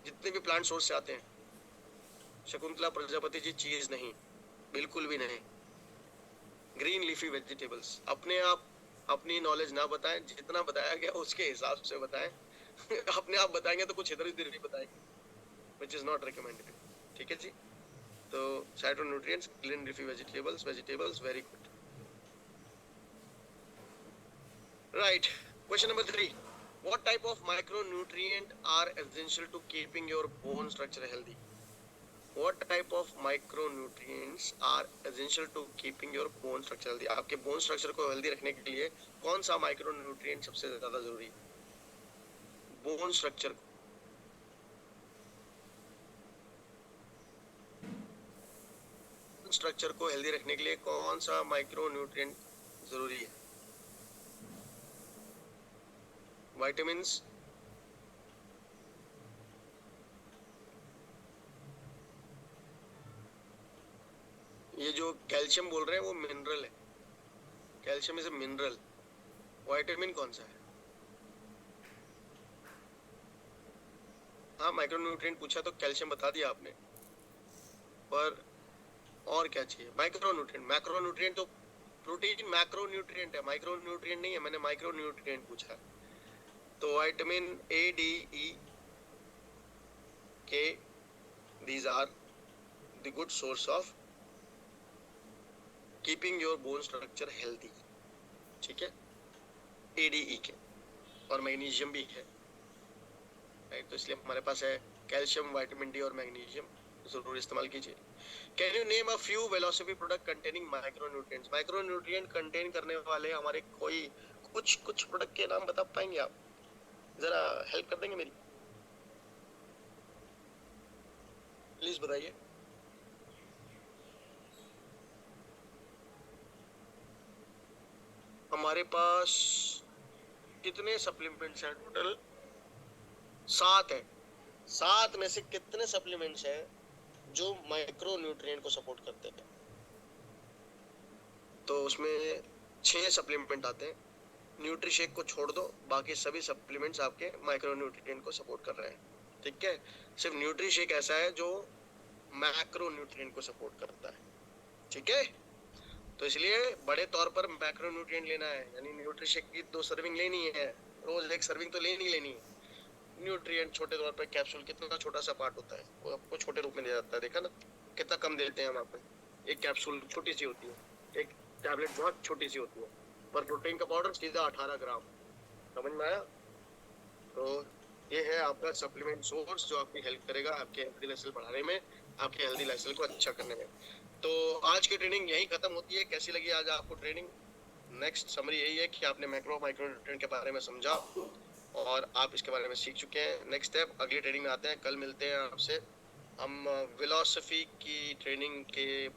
जितने भी प्लांट सोर्स से आते हैं, शकुंतला प्रजापति जी चीज नहीं, बिल्कुल भी नहीं। ग्रीन लीफी वेजिटेबल्स, अपने आप अपनी नॉलेज ना बताएं, जितना बताया गया उसके हिसाब से बताएं। अपने आप बताएंगे तो कुछ इधर उधर भी बताएंगे, which is not recommended, ठीक है जी। तो phytonutrients, green leafy vegetables, very good. Right. Question number 3. What type of micronutrient are essential to keeping your bone structure healthy? What type of micronutrients are essential to keeping your bone structure healthy? आपके bone structure को healthy रखने के लिए कौन सा micronutrient सबसे ज़्यादा ज़रूरी है? Bone structure को healthy रखने के लिए कौन सा micronutrient ज़रूरी है? Vitamins, ये जो कैल्शियम बोल रहे हैं वो मिनरल है. Calcium is a mineral. Vitamin कौन सा है? हाँ, माइक्रोन्यूट्रिएंट पूछा तो कैल्शियम बता दिया आपने, पर और क्या चाहिए? माइक्रोन्यूट्रिएंट. मैक्रोन्यूट्रिएंट तो प्रोटीन मैक्रोन्यूट्रिएंट है, माइक्रोन्यूट्रिएंट नहीं है. मैंने माइक्रोन्यूट्रिएंट पूछा. तो विटामिन ए, डी, ई, के, these are the good source of keeping your bone structure healthy. ठीक है, ए, डी, ई के, और मैग्नीशियम भी है, राइट? तो इसलिए हमारे पास है कैल्शियम, विटामिन डी और मैग्नीशियम, जरूर इस्तेमाल कीजिए. Can you name a few velocity product containing micronutrients? Micronutrient contain करने वाले हमारे कोई कुछ प्रोडक्ट के नाम बता पाएंगे आप? जरा हेल्प कर देंगे मेरी, प्लीज बताइए. हमारे पास कितने सप्लीमेंट्स हैं टोटल? 7 है. 7 में से कितने सप्लीमेंट्स हैं जो माइक्रोन्यूट्रिएंट को सपोर्ट करते हैं? तो उसमें 6 सप्लीमेंट आते हैं. न्यूट्रीशेक को छोड़ दो, बाकी सभी सप्लीमेंट्स आपके माइक्रोन्यूट्रिएंट को सपोर्ट कर रहे हैं. ठीक है, सिर्फ न्यूट्रीशेक ऐसा है जो मैक्रोन्यूट्रिएंट को सपोर्ट करता है. ठीक है, तो इसलिए बड़े तौर पर मैक्रोन्यूट्रिएंट लेना है, यानी न्यूट्रीशेक की 2 सर्विंग लेनी है, रोज 1 सर्विंग तो लेनी है. न्यूट्रिएंट छोटे तौर पर कैप्सूल, कितना छोटा सा पार्ट होता है, वो आपको छोटे रूप में दिया जाता है. देखा ना कितना कम देते हैं हम आपको. एक कैप्सूल छोटी सी होती है, एक टैबलेट बहुत छोटी सी होती है, पर प्रोटीन का पाउडर सीधा 18 ग्राम. समझ में आया? तो ये है आपका सप्लीमेंट सोर्स जो आपकी हेल्प करेगा आपके हेल्दी लाइफस्टाइल बढ़ाने में, आपके हेल्दी लाइफस्टाइल को अच्छा करने में. तो आज की ट्रेनिंग यही खत्म होती है. कैसी लगी आज आपको ट्रेनिंग? नेक्स्ट समरी यही है कि आपने माइक्रोन्यूट्रिएंट के बारे में समझा और आप इसके बारे में सीख चुके हैं. नेक्स्ट स्टेप अगली ट्रेनिंग में आते हैं. कल मिलते हैं आपसे हम फिलॉसफी की ट्रेनिंग के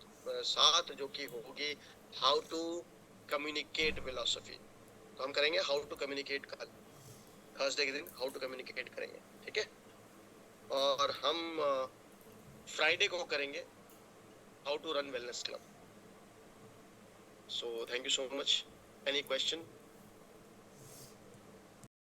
साथ, जो कि होगी हाउ टू कम्युनिकेट फिलॉसफी. तो हम करेंगे हाउ टू कम्युनिकेट कल थर्सडे के दिन, हाउ टू कम्युनिकेट करेंगे. ठीक है, और हम फ्राइडे को करेंगे how to run wellness club. So thank you so much. Any question?